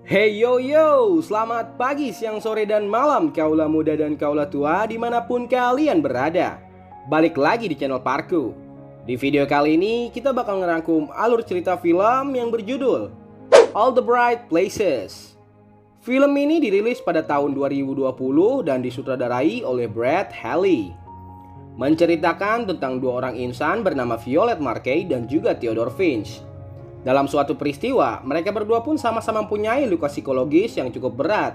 Hey yo yo, selamat pagi, siang, sore, dan malam kaula muda dan kaula tua dimanapun kalian berada. Balik lagi di channel Parku. Di video kali ini kita bakal ngerangkum alur cerita film yang berjudul All the Bright Places. Film ini dirilis pada tahun 2020 dan disutradarai oleh Brad Halley. Menceritakan tentang dua orang insan bernama Violet Markey dan juga Theodore Finch. Dalam suatu peristiwa, mereka berdua pun sama-sama mempunyai luka psikologis yang cukup berat.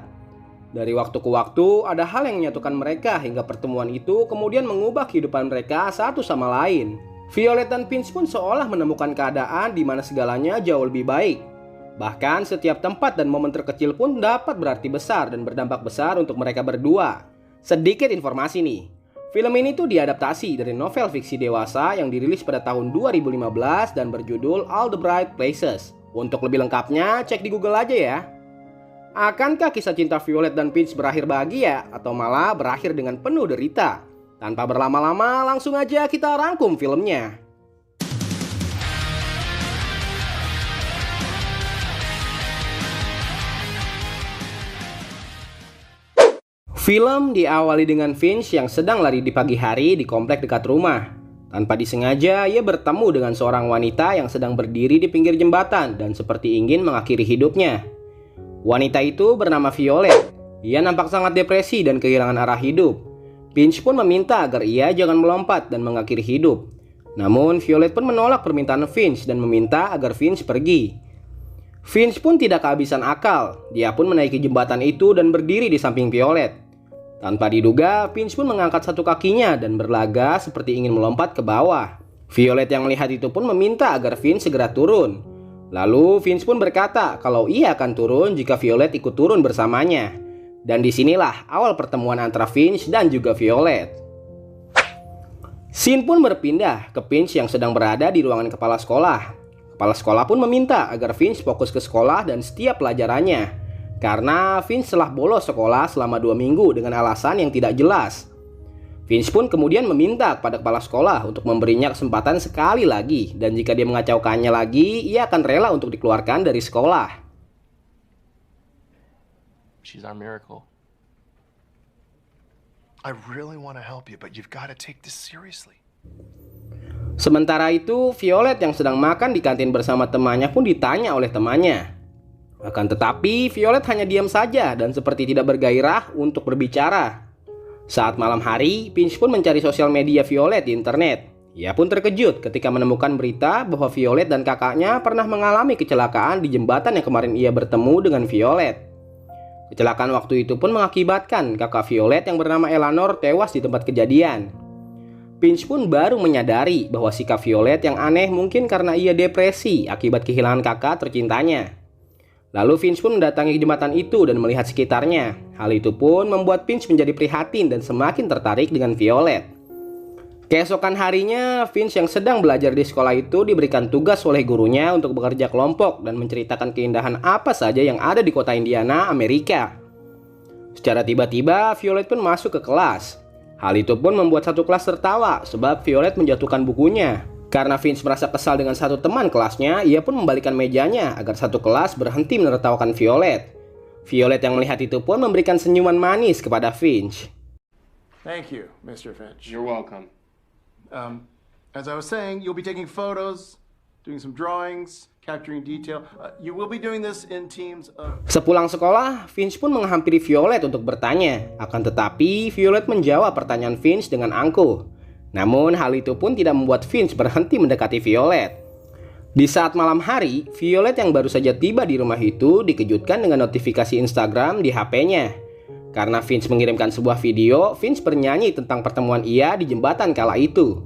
Dari waktu ke waktu, ada hal yang menyatukan mereka hingga pertemuan itu kemudian mengubah kehidupan mereka satu sama lain. Violet dan Finch pun seolah menemukan keadaan di mana segalanya jauh lebih baik. Bahkan setiap tempat dan momen terkecil pun dapat berarti besar dan berdampak besar untuk mereka berdua. Sedikit informasi nih. Film ini tuh diadaptasi dari novel fiksi dewasa yang dirilis pada tahun 2015 dan berjudul All the Bright Places. Untuk lebih lengkapnya, cek di Google aja ya. Akankah kisah cinta Violet dan Finch berakhir bahagia atau malah berakhir dengan penuh derita? Tanpa berlama-lama, langsung aja kita rangkum filmnya. Film diawali dengan Finch yang sedang lari di pagi hari di komplek dekat rumah. Tanpa disengaja, ia bertemu dengan seorang wanita yang sedang berdiri di pinggir jembatan dan seperti ingin mengakhiri hidupnya. Wanita itu bernama Violet. Ia nampak sangat depresi dan kehilangan arah hidup. Finch pun meminta agar ia jangan melompat dan mengakhiri hidup. Namun, Violet pun menolak permintaan Finch dan meminta agar Finch pergi. Finch pun tidak kehabisan akal. Dia pun menaiki jembatan itu dan berdiri di samping Violet. Tanpa diduga, Finch pun mengangkat satu kakinya dan berlaga seperti ingin melompat ke bawah. Violet yang melihat itu pun meminta agar Finch segera turun. Lalu Finch pun berkata kalau ia akan turun jika Violet ikut turun bersamanya. Dan disinilah awal pertemuan antara Finch dan juga Violet. Scene pun berpindah ke Finch yang sedang berada di ruangan kepala sekolah. Kepala sekolah pun meminta agar Finch fokus ke sekolah dan setiap pelajarannya. Karena Finch telah bolos sekolah selama 2 minggu dengan alasan yang tidak jelas. Finch pun kemudian meminta kepada kepala sekolah untuk memberinya kesempatan sekali lagi. Dan jika dia mengacaukannya lagi, ia akan rela untuk dikeluarkan dari sekolah. She's our miracle. I really want to help you, but you've got to take this seriously. Sementara itu, Violet yang sedang makan di kantin bersama temannya pun ditanya oleh temannya. Akan tetapi, Violet hanya diam saja dan seperti tidak bergairah untuk berbicara. Saat malam hari, Finch pun mencari sosial media Violet di internet. Ia pun terkejut ketika menemukan berita bahwa Violet dan kakaknya pernah mengalami kecelakaan di jembatan yang kemarin ia bertemu dengan Violet. Kecelakaan waktu itu pun mengakibatkan kakak Violet yang bernama Eleanor tewas di tempat kejadian. Finch pun baru menyadari bahwa sikap Violet yang aneh mungkin karena ia depresi akibat kehilangan kakak tercintanya. Lalu Finch pun mendatangi jembatan itu dan melihat sekitarnya. Hal itu pun membuat Finch menjadi prihatin dan semakin tertarik dengan Violet. Keesokan harinya, Finch yang sedang belajar di sekolah itu diberikan tugas oleh gurunya untuk bekerja kelompok dan menceritakan keindahan apa saja yang ada di kota Indiana, Amerika. Secara tiba-tiba, Violet pun masuk ke kelas. Hal itu pun membuat satu kelas tertawa sebab Violet menjatuhkan bukunya. Karena Finch merasa kesal dengan satu teman kelasnya, ia pun membalikkan mejanya agar satu kelas berhenti menertawakan Violet. Violet yang melihat itu pun memberikan senyuman manis kepada Finch. Thank you, Mr. Finch. You're welcome. As I was saying, you'll be taking photos, doing some drawings, capturing detail. You will be doing this in teams of... Sepulang sekolah, Finch pun menghampiri Violet untuk bertanya. Akan tetapi, Violet menjawab pertanyaan Finch dengan angkuh. Namun hal itu pun tidak membuat Finch berhenti mendekati Violet. Di saat malam hari, Violet yang baru saja tiba di rumah itu dikejutkan dengan notifikasi Instagram di HP-nya. Karena Finch mengirimkan sebuah video, Finch bernyanyi tentang pertemuan ia di jembatan kala itu.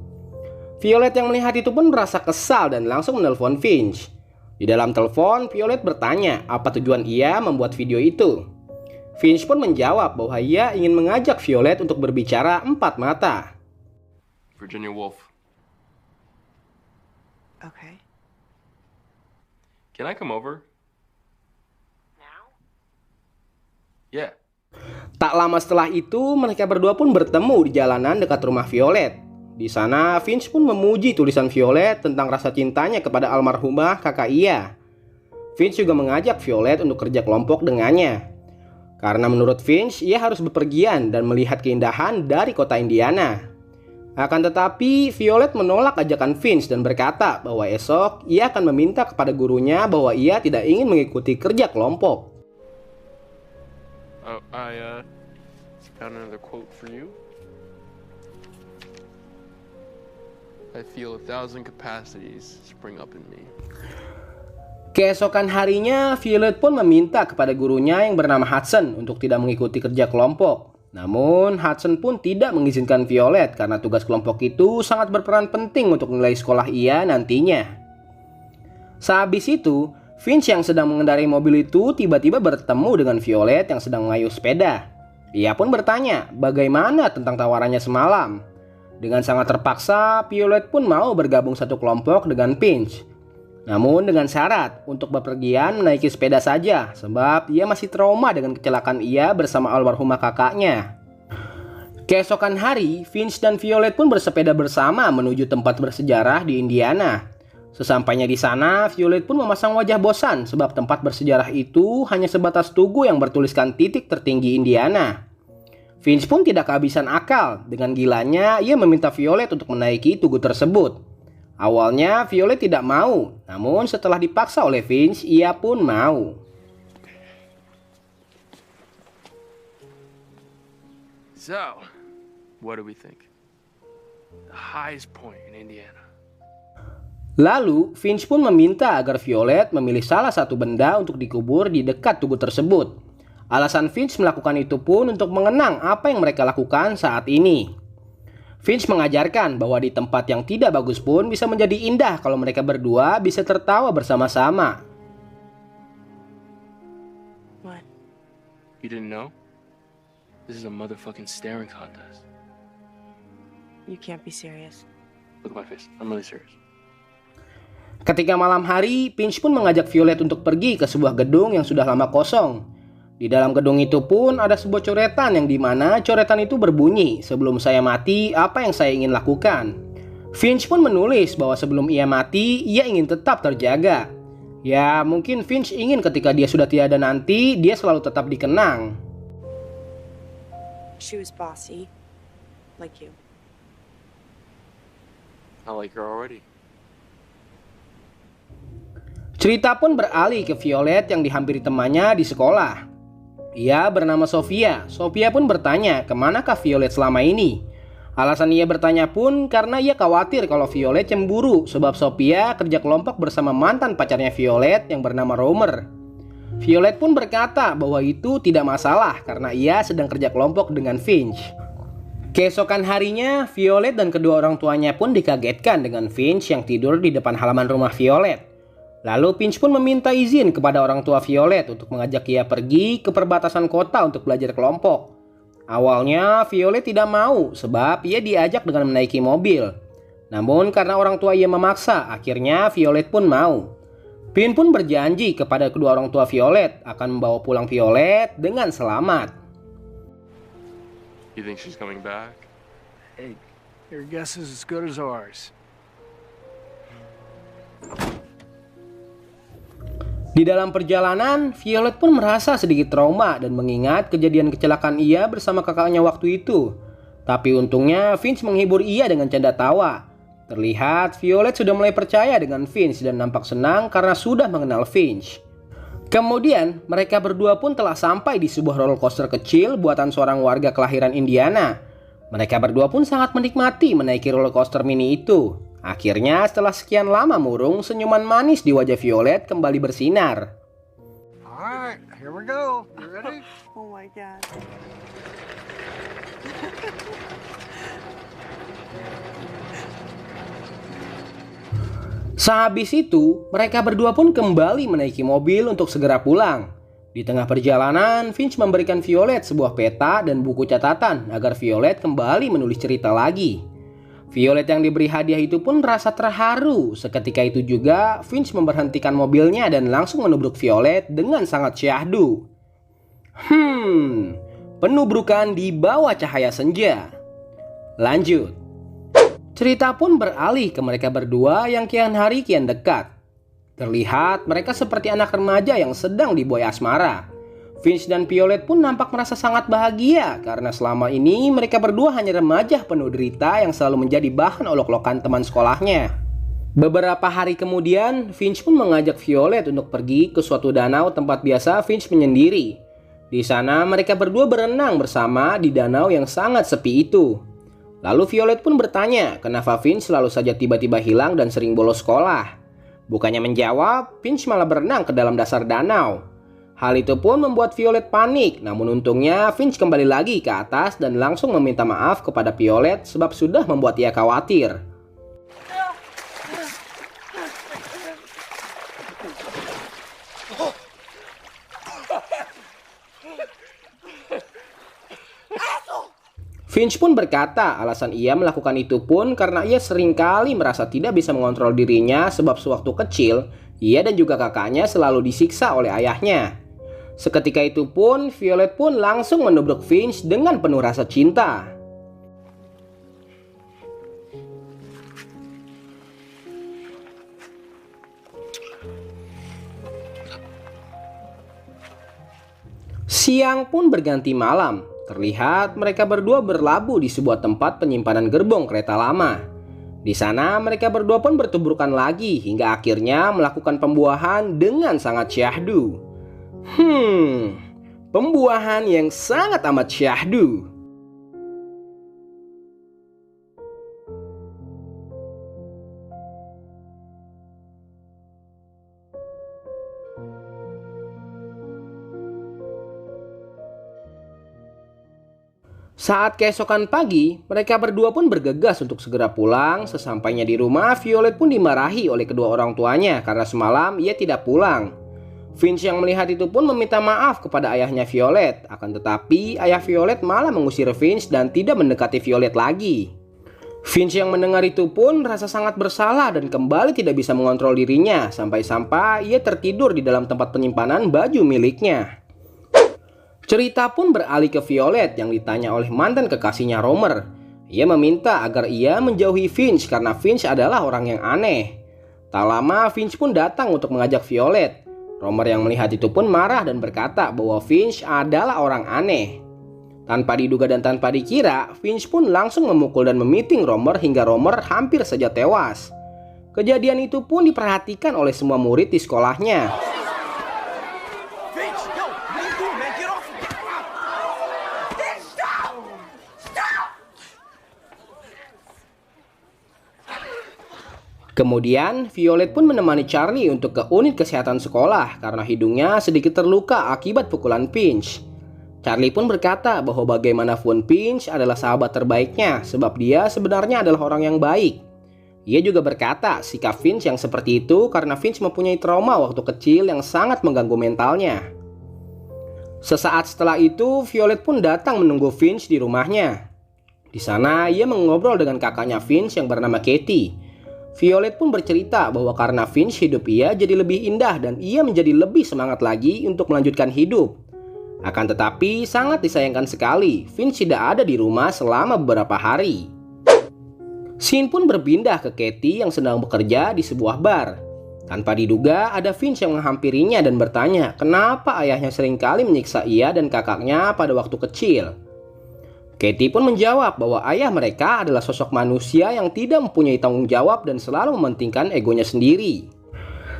Violet yang melihat itu pun merasa kesal dan langsung menelpon Finch. Di dalam telepon, Violet bertanya apa tujuan ia membuat video itu. Finch pun menjawab bahwa ia ingin mengajak Violet untuk berbicara empat mata. Virginia Woolf. Okay. Can I come over? Now? Yeah. Tak lama setelah itu, mereka berdua pun bertemu di jalanan dekat rumah Violet. Di sana, Finch pun memuji tulisan Violet tentang rasa cintanya kepada almarhumah kakak ia. Finch juga mengajak Violet untuk kerja kelompok dengannya. Karena menurut Finch, ia harus bepergian dan melihat keindahan dari kota Indiana. Akan tetapi, Violet menolak ajakan Finch dan berkata bahwa esok ia akan meminta kepada gurunya bahwa ia tidak ingin mengikuti kerja kelompok. Oh, I found another quote for you. I feel 1,000 capacities spring up in me. Keesokan harinya, Violet pun meminta kepada gurunya yang bernama Hudson untuk tidak mengikuti kerja kelompok. Namun, Hudson pun tidak mengizinkan Violet karena tugas kelompok itu sangat berperan penting untuk nilai sekolah ia nantinya. Sehabis itu, Finch yang sedang mengendarai mobil itu tiba-tiba bertemu dengan Violet yang sedang mengayuh sepeda. Ia pun bertanya bagaimana tentang tawarannya semalam. Dengan sangat terpaksa, Violet pun mau bergabung satu kelompok dengan Finch. Namun dengan syarat untuk bepergian menaiki sepeda saja, sebab ia masih trauma dengan kecelakaan ia bersama almarhumah kakaknya. Keesokan hari, Finch dan Violet pun bersepeda bersama menuju tempat bersejarah di Indiana. Sesampainya di sana, Violet pun memasang wajah bosan sebab tempat bersejarah itu hanya sebatas tugu yang bertuliskan titik tertinggi Indiana. Finch pun tidak kehabisan akal. Dengan gilanya, ia meminta Violet untuk menaiki tugu tersebut. Awalnya Violet tidak mau, namun setelah dipaksa oleh Finch, ia pun mau. So, what do we think? The highest point in Indiana. Lalu, Finch pun meminta agar Violet memilih salah satu benda untuk dikubur di dekat tugu tersebut. Alasan Finch melakukan itu pun untuk mengenang apa yang mereka lakukan saat ini. Finch mengajarkan bahwa di tempat yang tidak bagus pun bisa menjadi indah kalau mereka berdua bisa tertawa bersama-sama. What? You didn't know? This is a motherfucking staring contest. You can't be serious. Look at my face. I'm really serious. Ketika malam hari, Finch pun mengajak Violet untuk pergi ke sebuah gedung yang sudah lama kosong. Di dalam gedung itu pun ada sebuah coretan yang dimana coretan itu berbunyi, "Sebelum saya mati, apa yang saya ingin lakukan?" Finch pun menulis bahwa sebelum ia mati, ia ingin tetap terjaga. Ya, mungkin Finch ingin ketika dia sudah tiada nanti, dia selalu tetap dikenang. She was bossy, like you. I like her already. Cerita pun beralih ke Violet yang dihampiri temannya di sekolah. Ia bernama Sofia. Sofia pun bertanya kemanakah Violet selama ini. Alasan ia bertanya pun karena ia khawatir kalau Violet cemburu sebab Sofia kerja kelompok bersama mantan pacarnya Violet yang bernama Romer. Violet pun berkata bahwa itu tidak masalah karena ia sedang kerja kelompok dengan Finch. Keesokan harinya, Violet dan kedua orang tuanya pun dikagetkan dengan Finch yang tidur di depan halaman rumah Violet. Lalu Finch pun meminta izin kepada orang tua Violet untuk mengajak ia pergi ke perbatasan kota untuk belajar kelompok. Awalnya Violet tidak mau sebab ia diajak dengan menaiki mobil. Namun karena orang tua ia memaksa, akhirnya Violet pun mau. Finn pun berjanji kepada kedua orang tua Violet akan membawa pulang Violet dengan selamat. You think she's coming back? Hey, your guess is as good as ours. Di dalam perjalanan, Violet pun merasa sedikit trauma dan mengingat kejadian kecelakaan ia bersama kakaknya waktu itu. Tapi untungnya Finch menghibur ia dengan canda tawa. Terlihat Violet sudah mulai percaya dengan Finch dan nampak senang karena sudah mengenal Finch. Kemudian mereka berdua pun telah sampai di sebuah roller coaster kecil buatan seorang warga kelahiran Indiana. Mereka berdua pun sangat menikmati menaiki roller coaster mini itu. Akhirnya setelah sekian lama murung, senyuman manis di wajah Violet kembali bersinar. Alright, here we go. You ready? Oh my god. Sehabis itu, mereka berdua pun kembali menaiki mobil untuk segera pulang. Di tengah perjalanan, Finch memberikan Violet sebuah peta dan buku catatan agar Violet kembali menulis cerita lagi. Violet yang diberi hadiah itu pun merasa terharu. Seketika itu juga, Finch memberhentikan mobilnya dan langsung menubruk Violet dengan sangat syahdu. Penubrukan di bawah cahaya senja. Lanjut. Cerita pun beralih ke mereka berdua yang kian hari kian dekat. Terlihat mereka seperti anak remaja yang sedang dibuai asmara. Finch dan Violet pun nampak merasa sangat bahagia karena selama ini mereka berdua hanya remaja penuh derita yang selalu menjadi bahan olok-olokan teman sekolahnya. Beberapa hari kemudian, Finch pun mengajak Violet untuk pergi ke suatu danau tempat biasa Finch menyendiri. Di sana mereka berdua berenang bersama di danau yang sangat sepi itu. Lalu Violet pun bertanya kenapa Finch selalu saja tiba-tiba hilang dan sering bolos sekolah. Bukannya menjawab, Finch malah berenang ke dalam dasar danau. Hal itu pun membuat Violet panik, namun untungnya Finch kembali lagi ke atas dan langsung meminta maaf kepada Violet sebab sudah membuat ia khawatir. Finch pun berkata alasan ia melakukan itu pun karena ia seringkali merasa tidak bisa mengontrol dirinya sebab sewaktu kecil, ia dan juga kakaknya selalu disiksa oleh ayahnya. Seketika itu pun, Violet pun langsung menubruk Finch dengan penuh rasa cinta. Siang pun berganti malam. Terlihat mereka berdua berlabuh di sebuah tempat penyimpanan gerbong kereta lama. Di sana mereka berdua pun bertubrukan lagi hingga akhirnya melakukan pembuahan dengan sangat syahdu. Pembuahan yang sangat amat syahdu. Saat keesokan pagi, mereka berdua pun bergegas untuk segera pulang. Sesampainya di rumah, Violet pun dimarahi oleh kedua orang tuanya karena semalam ia tidak pulang. Finch yang melihat itu pun meminta maaf kepada ayahnya Violet. Akan tetapi, ayah Violet malah mengusir Finch dan tidak mendekati Violet lagi. Finch yang mendengar itu pun merasa sangat bersalah dan kembali tidak bisa mengontrol dirinya. Sampai-sampai ia tertidur di dalam tempat penyimpanan baju miliknya. Cerita pun beralih ke Violet yang ditanya oleh mantan kekasihnya Romer. Ia meminta agar ia menjauhi Finch karena Finch adalah orang yang aneh. Tak lama Finch pun datang untuk mengajak Violet. Romer yang melihat itu pun marah dan berkata bahwa Finch adalah orang aneh. Tanpa diduga dan tanpa dikira, Finch pun langsung memukul dan memiting Romer hingga Romer hampir saja tewas. Kejadian itu pun diperhatikan oleh semua murid di sekolahnya. Kemudian, Violet pun menemani Charlie untuk ke unit kesehatan sekolah karena hidungnya sedikit terluka akibat pukulan Finch. Charlie pun berkata bahwa bagaimanapun Finch adalah sahabat terbaiknya sebab dia sebenarnya adalah orang yang baik. Ia juga berkata sikap Finch yang seperti itu karena Finch mempunyai trauma waktu kecil yang sangat mengganggu mentalnya. Sesaat setelah itu, Violet pun datang menunggu Finch di rumahnya. Di sana, ia mengobrol dengan kakaknya Finch yang bernama Katie. Violet pun bercerita bahwa karena Finch hidup ia jadi lebih indah dan ia menjadi lebih semangat lagi untuk melanjutkan hidup. Akan tetapi sangat disayangkan sekali, Finch tidak ada di rumah selama beberapa hari. Scene pun berpindah ke Katie yang sedang bekerja di sebuah bar. Tanpa diduga ada Finch yang menghampirinya dan bertanya kenapa ayahnya seringkali menyiksa ia dan kakaknya pada waktu kecil. Katie pun menjawab bahwa ayah mereka adalah sosok manusia yang tidak mempunyai tanggung jawab dan selalu mementingkan egonya sendiri.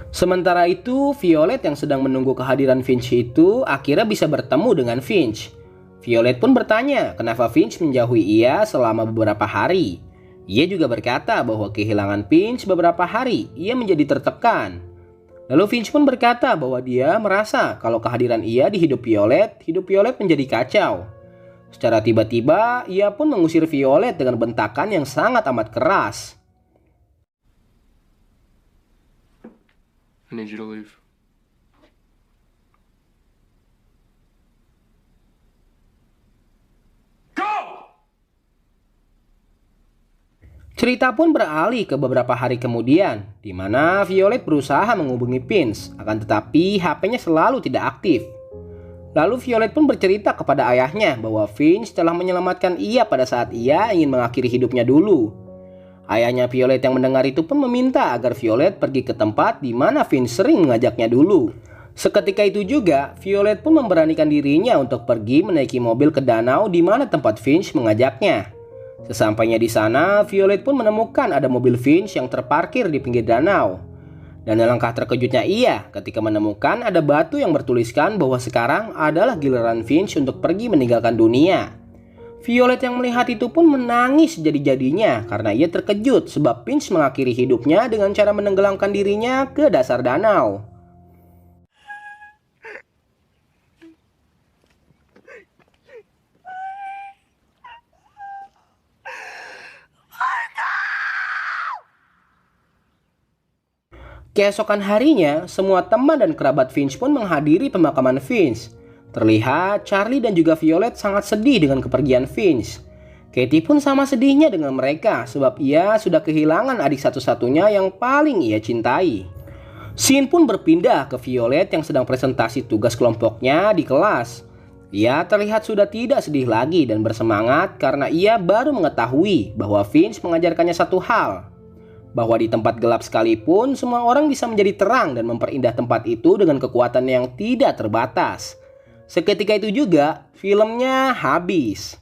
Sementara itu, Violet yang sedang menunggu kehadiran Finch itu akhirnya bisa bertemu dengan Finch. Violet pun bertanya kenapa Finch menjauhi ia selama beberapa hari. Ia juga berkata bahwa kehilangan Finch beberapa hari ia menjadi tertekan. Lalu Finch pun berkata bahwa dia merasa kalau kehadiran ia di hidup Violet menjadi kacau. Secara tiba-tiba, ia pun mengusir Violet dengan bentakan yang sangat amat keras. I need you to leave. Go! Cerita pun beralih ke beberapa hari kemudian, di mana Violet berusaha menghubungi Finch, akan tetapi HP-nya selalu tidak aktif. Lalu Violet pun bercerita kepada ayahnya bahwa Finch telah menyelamatkan ia pada saat ia ingin mengakhiri hidupnya dulu. Ayahnya Violet yang mendengar itu pun meminta agar Violet pergi ke tempat di mana Finch sering mengajaknya dulu. Seketika itu juga, Violet pun memberanikan dirinya untuk pergi menaiki mobil ke danau di mana tempat Finch mengajaknya. Sesampainya di sana, Violet pun menemukan ada mobil Finch yang terparkir di pinggir danau. Dan alangkah terkejutnya ia ketika menemukan ada batu yang bertuliskan bahwa sekarang adalah giliran Finch untuk pergi meninggalkan dunia. Violet yang melihat itu pun menangis jadi-jadinya karena ia terkejut sebab Finch mengakhiri hidupnya dengan cara menenggelamkan dirinya ke dasar danau. Keesokan harinya, semua teman dan kerabat Finch pun menghadiri pemakaman Finch. Terlihat Charlie dan juga Violet sangat sedih dengan kepergian Finch. Katie pun sama sedihnya dengan mereka sebab ia sudah kehilangan adik satu-satunya yang paling ia cintai. Scene pun berpindah ke Violet yang sedang presentasi tugas kelompoknya di kelas. Ia terlihat sudah tidak sedih lagi dan bersemangat karena ia baru mengetahui bahwa Finch mengajarkannya satu hal. Bahwa di tempat gelap sekalipun, semua orang bisa menjadi terang dan memperindah tempat itu dengan kekuatan yang tidak terbatas. Seketika itu juga, filmnya habis.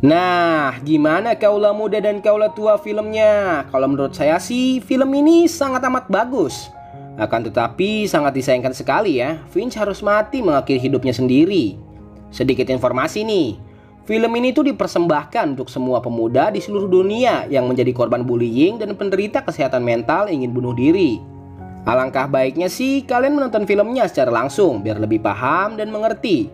Nah, gimana kaula muda dan kaula tua filmnya? Kalau menurut saya sih, film ini sangat amat bagus. Akan tetapi sangat disayangkan sekali ya, Finch harus mati mengakhiri hidupnya sendiri. Sedikit informasi nih, film ini tuh dipersembahkan untuk semua pemuda di seluruh dunia yang menjadi korban bullying dan penderita kesehatan mental ingin bunuh diri. Alangkah baiknya sih kalian menonton filmnya secara langsung biar lebih paham dan mengerti.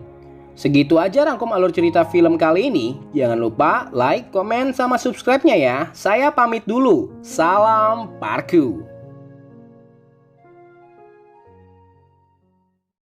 Segitu aja rangkum alur cerita film kali ini. Jangan lupa like, komen, sama subscribe-nya ya. Saya pamit dulu. Salam parku.